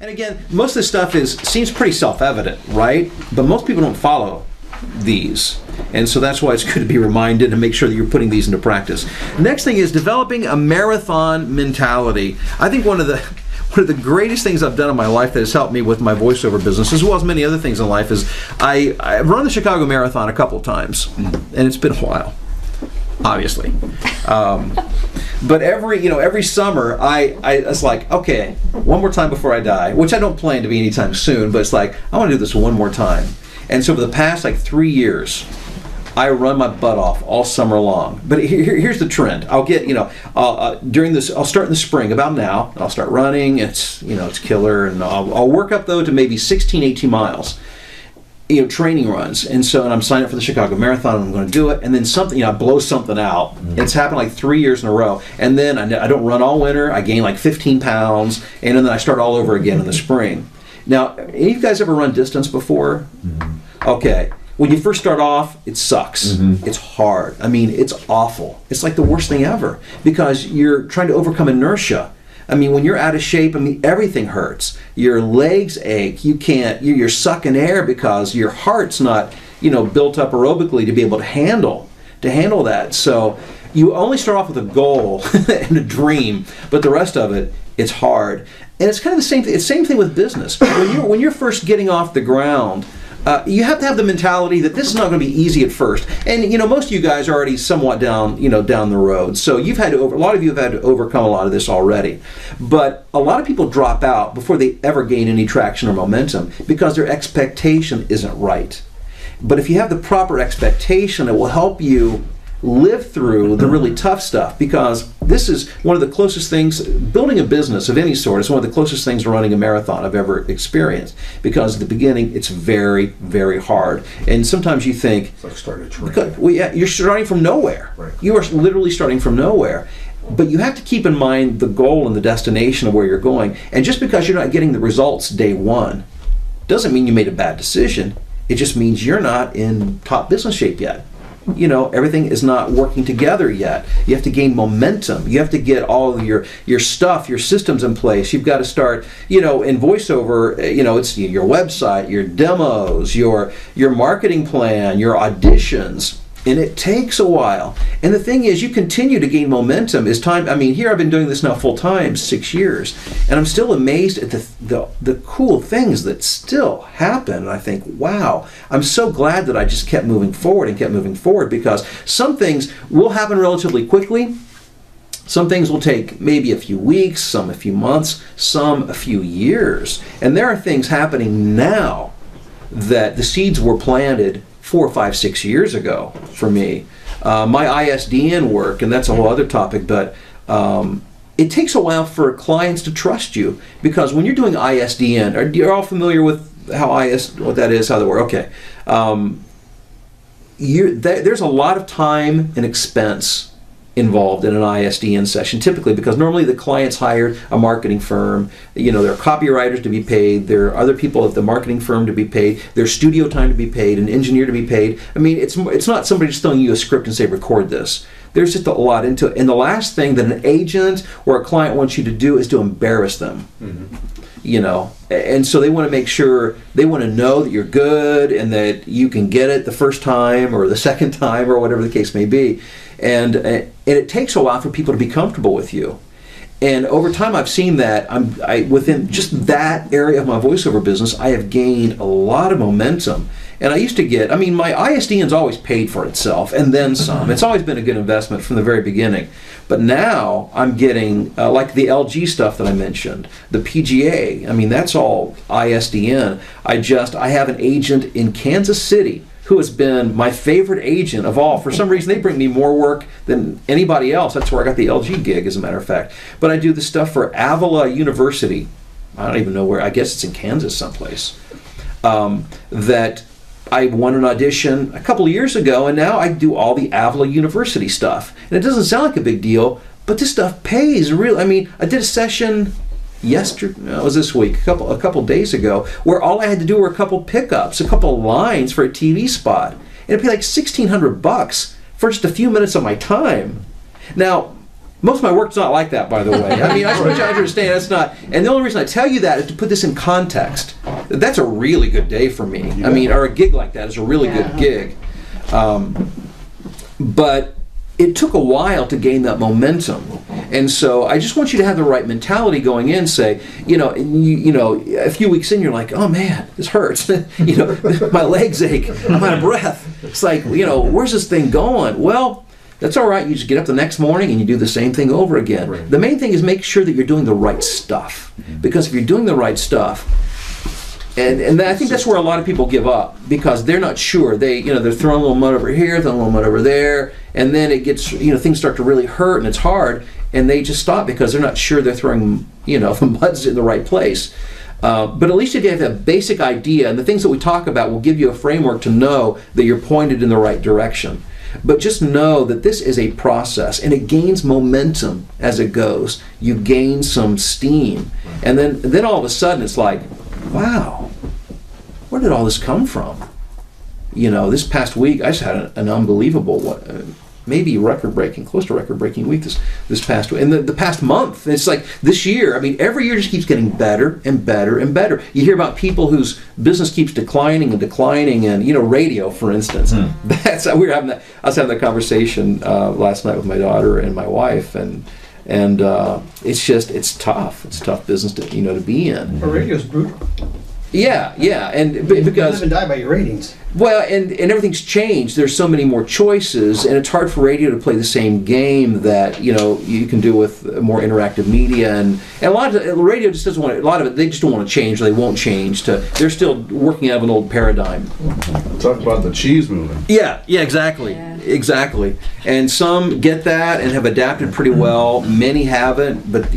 And again, most of this stuff seems pretty self-evident, right? But most people don't follow these. And so that's why it's good to be reminded and make sure that you're putting these into practice. Next thing is developing a marathon mentality. I think one of the greatest things I've done in my life that has helped me with my voiceover business, as well as many other things in life, is I've run the Chicago Marathon a couple of times, and it's been a while, obviously. But every summer, it's like, okay, one more time before I die, which I don't plan to be anytime soon, but it's like, I want to do this one more time. And so for the past 3 years, I run my butt off all summer long. But here's the trend. I'll get, during this, I'll start in the spring, about now, I'll start running, it's killer, and I'll work up though to maybe 16, 18 miles. Training runs, and I'm signed up for the Chicago Marathon, and I'm going to do it, and then something, I blow something out. It's happened 3 years in a row, and then I don't run all winter, I gain 15 pounds, and then I start all over again in the spring. Now, any of you guys ever run distance before? Okay. When you first start off, it sucks. It's hard. I mean, it's awful. It's like the worst thing ever, because you're trying to overcome inertia. I mean, when you're out of shape, everything hurts. Your legs ache. You're sucking air because your heart's not, built up aerobically to be able to handle that. So you only start off with a goal and a dream, but the rest of it, it's hard. And it's kind of the same thing. It's the same thing with business. When you're first getting off the ground, you have to have the mentality that this is not going to be easy at first. And most of you guys are already somewhat down the road. So a lot of you have had to overcome a lot of this already. But a lot of people drop out before they ever gain any traction or momentum because their expectation isn't right. But if you have the proper expectation, it will help you live through the really tough stuff, because this is one of the closest things, building a business of any sort is one of the closest things to running a marathon I've ever experienced, because at the beginning it's very, very hard. And sometimes you think, it's like starting a train. Well, yeah, you're starting from nowhere. Right. You are literally starting from nowhere. But you have to keep in mind the goal and the destination of where you're going. And just because you're not getting the results day one doesn't mean you made a bad decision. It just means you're not in top business shape yet. Everything is not working together yet. You have to gain momentum. You have to get all of your stuff, your systems in place. You've got to start, in voiceover, it's your website, your demos, your marketing plan, your auditions. And it takes a while. And the thing is, you continue to gain momentum as time. Here I've been doing this now full time, 6 years, and I'm still amazed at the cool things that still happen. And I think, wow, I'm so glad that I just kept moving forward, because some things will happen relatively quickly. Some things will take maybe a few weeks, some a few months, some a few years. And there are things happening now that the seeds were planted 4, 5, 6 years ago for me. My ISDN work, and that's a whole other topic, but it takes a while for clients to trust you, because when you're doing ISDN, you're all familiar with what that is, how that works? Okay. There's a lot of time and expense involved in an ISDN session, typically, because normally the client's hired a marketing firm. There are copywriters to be paid, there are other people at the marketing firm to be paid, there's studio time to be paid, an engineer to be paid. It's not somebody just throwing you a script and say, record this. There's just a lot into it. And the last thing that an agent or a client wants you to do is to embarrass them. And so they want to make sure, they want to know that you're good and that you can get it the first time or the second time or whatever the case may be. And it takes a while for people to be comfortable with you. And over time I've seen that within just that area of my voiceover business, I have gained a lot of momentum. And I used to get, my ISDN's always paid for itself, and then some. It's always been a good investment from the very beginning. But now I'm getting, like the LG stuff that I mentioned, the PGA, that's all ISDN. I have an agent in Kansas City who has been my favorite agent of all. For some reason, they bring me more work than anybody else. That's where I got the LG gig, as a matter of fact. But I do the stuff for Avila University. I don't even know where. I guess it's in Kansas someplace. That I won an audition a couple of years ago, and now I do all the Avila University stuff. And it doesn't sound like a big deal, but this stuff pays. Really, I did a session yesterday, no, it was this week, a couple days ago, where all I had to do were a couple pickups, a couple lines for a TV spot, and it'd be like $1,600 for just a few minutes of my time. Now, Most of my work's not like that, by the way. I mean, I just want you to understand that's not. And the only reason I tell you that is to put this in context. That's a really good day for me. I mean, or a gig like that is a really good gig. But it took a while to gain that momentum. And so I just want you to have the right mentality going in. Say, a few weeks in, you're like, oh man, this hurts. My legs ache. I'm out of breath. It's like, where's this thing going? Well, that's all right. You just get up the next morning and you do the same thing over again. Right. The main thing is make sure that you're doing the right stuff. Because if you're doing the right stuff, and I think that's where a lot of people give up because they're not sure. They're throwing a little mud over here, throwing a little mud over there, and then it gets, things start to really hurt and it's hard, and they just stop because they're not sure they're throwing, the mud's in the right place. But at least if you have a basic idea, and the things that we talk about will give you a framework to know that you're pointed in the right direction. But just know that this is a process, and it gains momentum as it goes. You gain some steam, and then all of a sudden it's like, wow, where did all this come from? This past week I just had an unbelievable, maybe record-breaking, close to record-breaking week this past week. And the past month, it's like this year, I mean, every year just keeps getting better and better and better. You hear about people whose business keeps declining, and radio, for instance. I was having that conversation last night with my daughter and my wife, and it's tough. It's a tough business to be in. But radio's brutal. Yeah, and because you live and die by your ratings. Well, and everything's changed. There's so many more choices, and it's hard for radio to play the same game that you can do with more interactive media. And a lot of radio just doesn't want. A lot of it, they just don't want to change. Or they won't change. They're still working out of an old paradigm. Talk about the cheese movement. Yeah, exactly. Exactly. And some get that and have adapted pretty well. Many haven't, but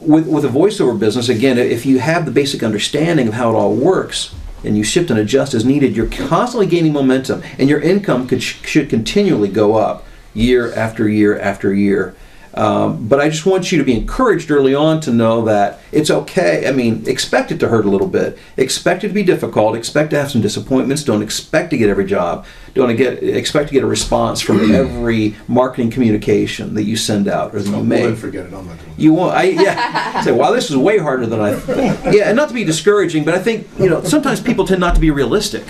with a voiceover business, again, if you have the basic understanding of how it all works and you shift and adjust as needed, you're constantly gaining momentum, and your income should continually go up year after year after year. But I just want you to be encouraged early on to know that it's okay. I mean, expect it to hurt a little bit. Expect it to be difficult. Expect to have some disappointments. Don't expect to get every job. Expect to get a response from every marketing communication that you send out or that you make. Forget it. I'm not doing it. You won't. Say, wow, this is way harder than I thought. Yeah, and not to be discouraging, but I think sometimes people tend not to be realistic.